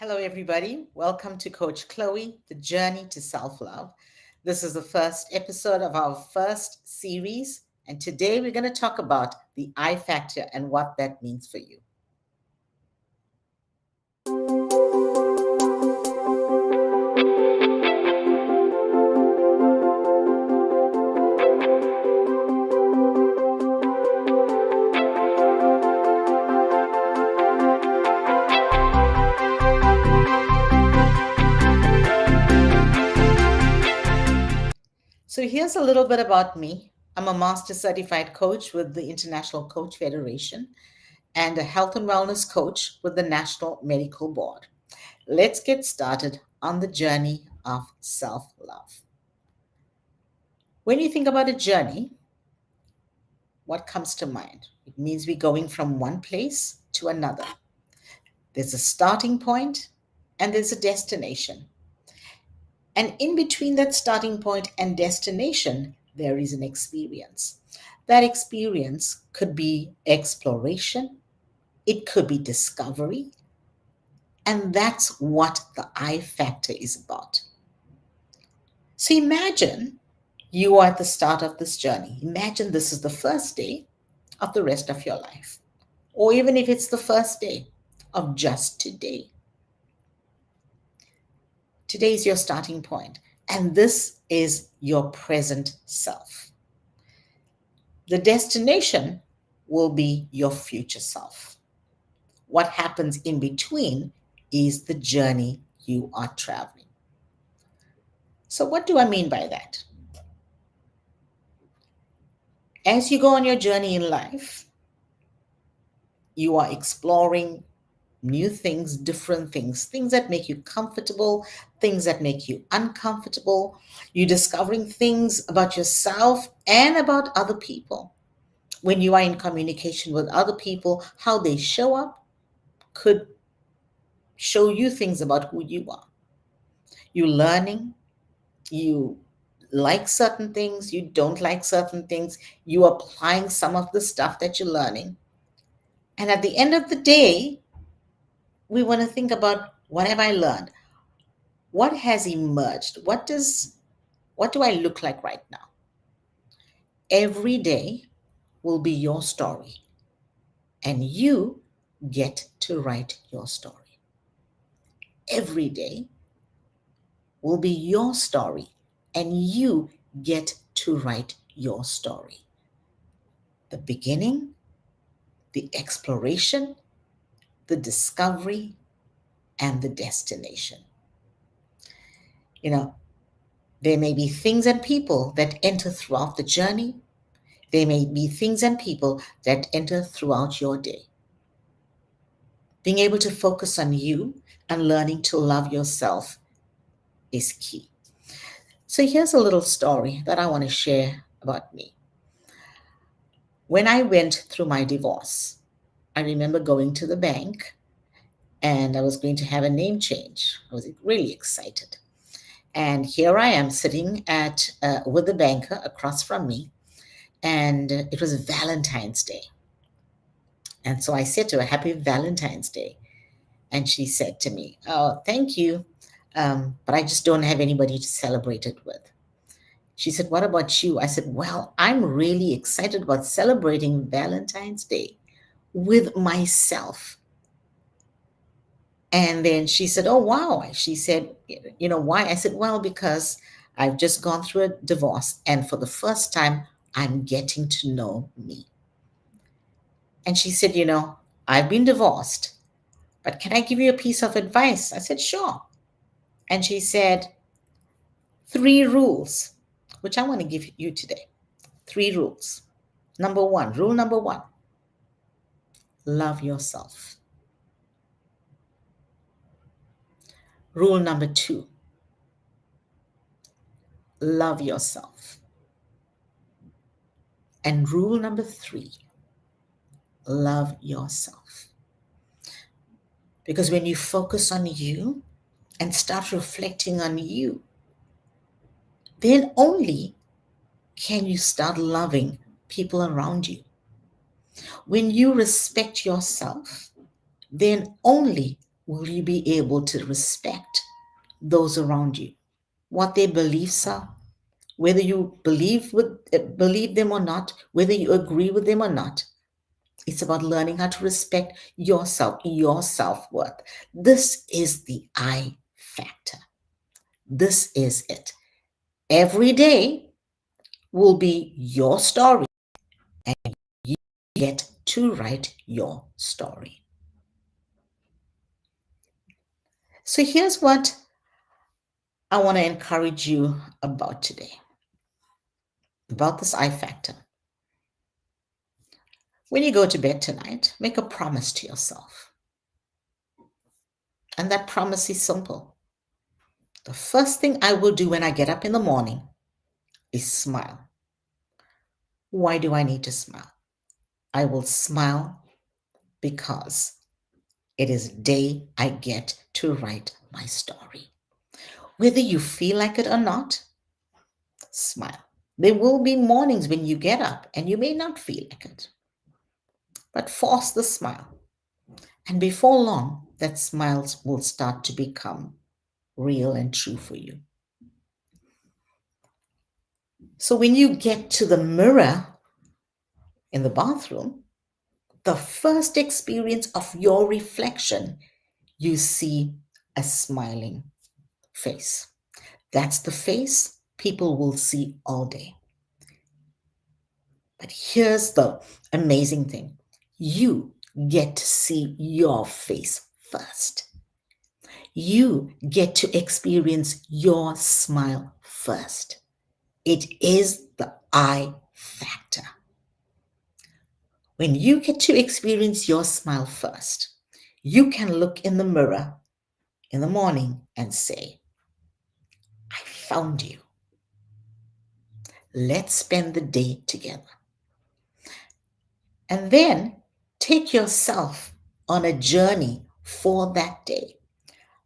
Hello, everybody. Welcome to Coach Chloe, The Journey to Self Love. This is the first episode of our first series, and today we're going to talk about the I factor and what that means for you. So, here's a little bit about me. I'm a master certified coach with the International Coach Federation and a health and wellness coach with the National Medical Board. Let's get started on the journey of self love. When you think about a journey, what comes to mind? It means we're going from one place to another. There's a starting point and there's a destination. And in between that starting point and destination, there is an experience. That experience could be exploration, it could be discovery, and that's what the I factor is about. So imagine you are at the start of this journey. Imagine this is the first day of the rest of your life, or even if it's the first day of just today. Today is your starting point, and this is your present self. The destination will be your future self. What happens in between is the journey you are traveling. So, what do I mean by that? As you go on your journey in life, you are exploring new things, different things, things that make you comfortable, things that make you uncomfortable. You're discovering things about yourself and about other people. When you are in communication with other people, how they show up could show you things about who you are. You're learning, you like certain things, you don't like certain things, you are applying some of the stuff that you're learning. And at the end of the day, we want to think about, what have I learned? What has emerged? What do I look like right now? Every day will be your story, and you get to write your story. Every day will be your story, and you get to write your story. The beginning, the exploration, the discovery, and the destination. You know, there may be things and people that enter throughout the journey. There may be things and people that enter throughout your day. Being able to focus on you and learning to love yourself is key. So here's a little story that I want to share about me. When I went through my divorce, I remember going to the bank and I was going to have a name change. I was really excited. And here I am sitting with the banker across from me, and it was Valentine's Day. And so I said to her, Happy Valentine's Day. And she said to me, Oh, thank you. But I just don't have anybody to celebrate it with. She said, What about you? I said, Well, I'm really excited about celebrating Valentine's Day with myself. And then she said, Oh, wow. She said, Why? I said, Well, because I've just gone through a divorce. And for the first time, I'm getting to know me. And she said, I've been divorced, but can I give you a piece of advice? I said, Sure. And she said, 3 rules, which I want to give you today. 3 rules. Rule number one, love yourself. Rule number 2, love yourself. And rule number 3, love yourself. Because when you focus on you and start reflecting on you, then only can you start loving people around you. When you respect yourself, then only will you be able to respect those around you, what their beliefs are, whether you believe them or not, whether you agree with them or not. It's about learning how to respect yourself, your self-worth. This is the I factor. This is it. Every day will be your story, and you get to write your story. So here's what I want to encourage you about today, about this I factor. When you go to bed tonight, make a promise to yourself. And that promise is simple. The first thing I will do when I get up in the morning is smile. Why do I need to smile? I will smile because it is a day I get to write my story. Whether you feel like it or not, smile. There will be mornings when you get up and you may not feel like it, but force the smile. And before long, that smile will start to become real and true for you. So when you get to the mirror in the bathroom, the first experience of your reflection, you see a smiling face. That's the face people will see all day. But here's the amazing thing. You get to see your face first. You get to experience your smile first. It is the I factor. When you get to experience your smile first, you can look in the mirror in the morning and say, I found you. Let's spend the day together. And then take yourself on a journey for that day.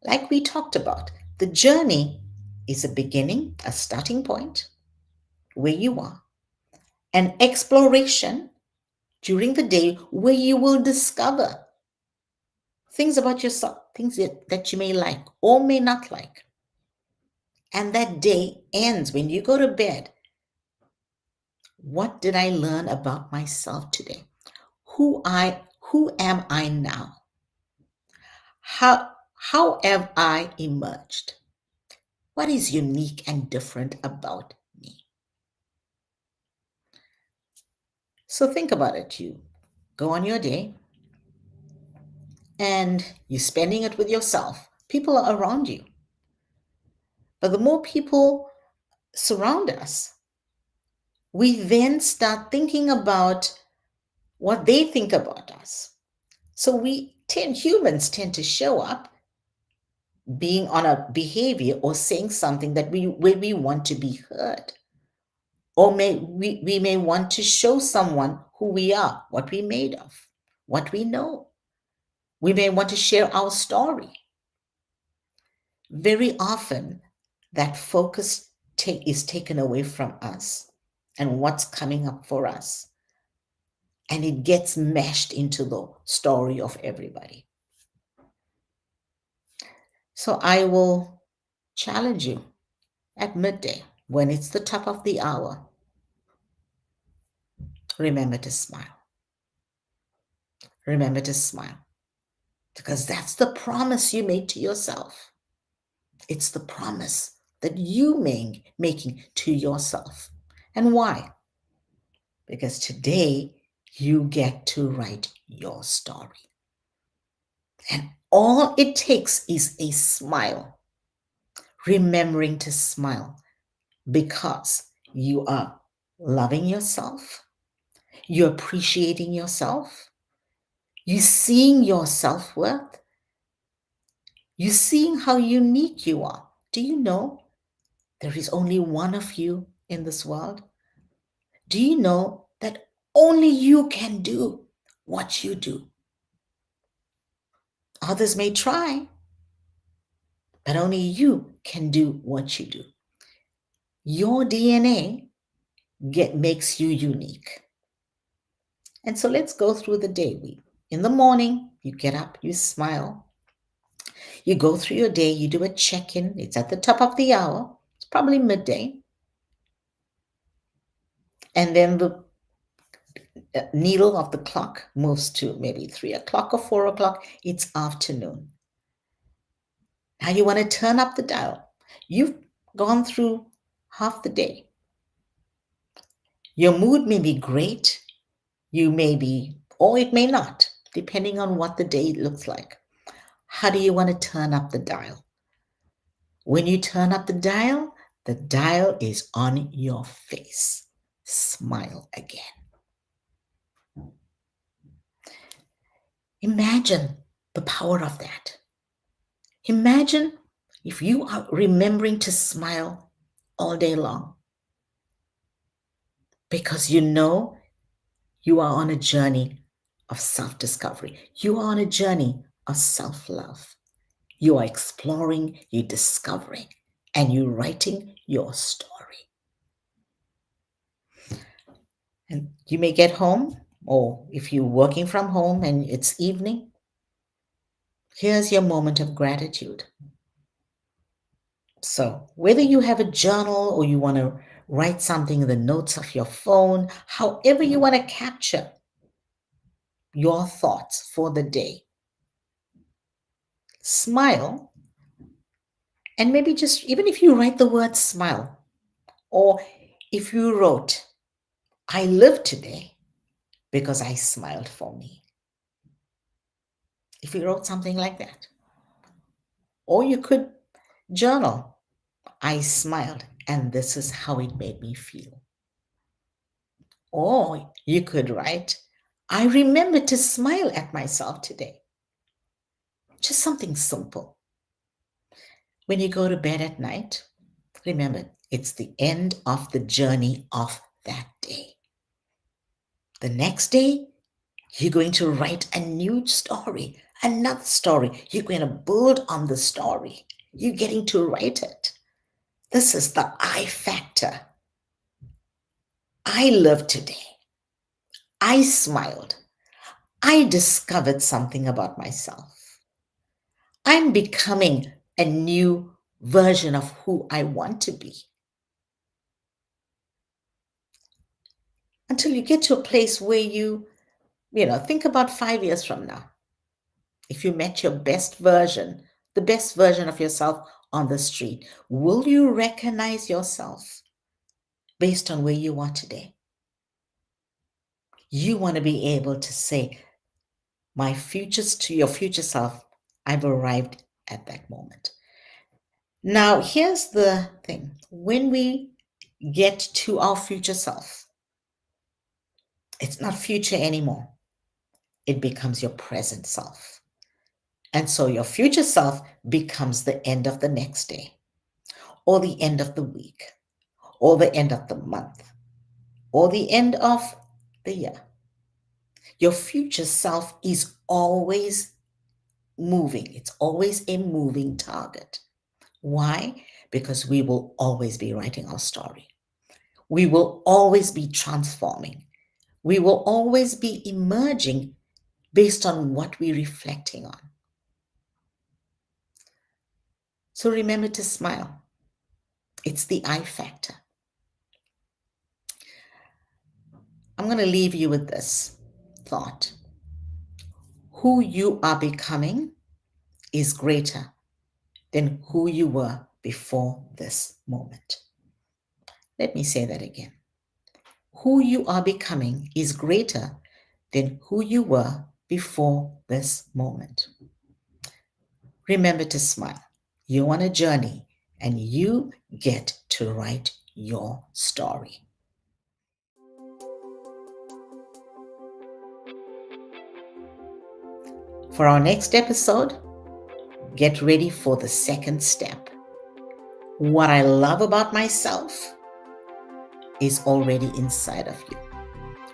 Like we talked about, the journey is a beginning, a starting point where you are, an exploration during the day where you will discover things about yourself, things that you may like or may not like. And that day ends when you go to bed. What did I learn about myself today? Who am I now? How have I emerged? What is unique and different about me? So think about it. You go on your day and you're spending it with yourself. People are around you. But the more people surround us, we then start thinking about what they think about us. So humans tend to show up being on a behavior or saying something where we want to be heard. Or we may want to show someone who we are, what we're made of, what we know. We may want to share our story. Very often, that focus is taken away from us and what's coming up for us. And it gets meshed into the story of everybody. So I will challenge you at midday when it's the top of the hour. Remember to smile. Remember to smile. Because that's the promise you made to yourself. It's the promise that you making to yourself. And why? Because today you get to write your story. And all it takes is a smile. Remembering to smile because you are loving yourself. You're appreciating yourself. You're seeing your self-worth. You're seeing how unique you are. Do you know there is only one of you in this world? Do you know that only you can do what you do? Others may try, but only you can do what you do. Your DNA makes you unique. And so let's go through the day. In the morning, you get up, you smile. You go through your day, you do a check-in. It's at the top of the hour. It's probably midday. And then the needle of the clock moves to maybe 3 o'clock or 4 o'clock. It's afternoon. Now you want to turn up the dial. You've gone through half the day. Your mood may be great. You may be, or it may not, depending on what the day looks like. How do you want to turn up the dial? When you turn up the dial is on your face. Smile again. Imagine the power of that. Imagine if you are remembering to smile all day long because you know you are on a journey of self discovery. You are on a journey of self love. You are exploring, you're discovering, and you're writing your story. And you may get home, or if you're working from home and it's evening, here's your moment of gratitude. So, whether you have a journal or you want to write something in the notes of your phone, however you want to capture your thoughts for the day, smile. And maybe just even if you write the word smile, or if you wrote, I live today because I smiled for me. If you wrote something like that. Or you could journal, I smiled and this is how it made me feel. Or you could write, I remember to smile at myself today. Just something simple. When you go to bed at night, remember, it's the end of the journey of that day. The next day, you're going to write a new story, another story. You're going to build on the story. You're getting to write it. This is the I factor. I lived today. I smiled. I discovered something about myself. I'm becoming a new version of who I want to be. Until you get to a place where think about 5 years from now. If you met your best version, the best version of yourself on the street, will you recognize yourself based on where you are today? You want to be able to say, to your future self, I've arrived at that moment. Now, here's the thing. When we get to our future self, it's not future anymore. It becomes your present self. And so your future self becomes the end of the next day, or the end of the week, or the end of the month, or the end of the year. Your future self is always moving. It's always a moving target. Why? Because we will always be writing our story. We will always be transforming. We will always be emerging based on what we're reflecting on. So remember to smile. It's the I factor. I'm going to leave you with this thought. Who you are becoming is greater than who you were before this moment. Let me say that again. Who you are becoming is greater than who you were before this moment. Remember to smile. You're on a journey and you get to write your story. For our next episode, get ready for the second step. What I love about myself is already inside of you.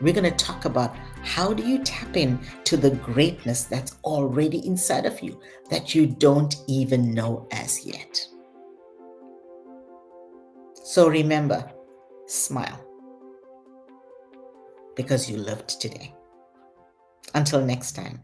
We're going to talk about how do you tap into the greatness that's already inside of you that you don't even know as yet. So remember, smile because you lived today. Until next time.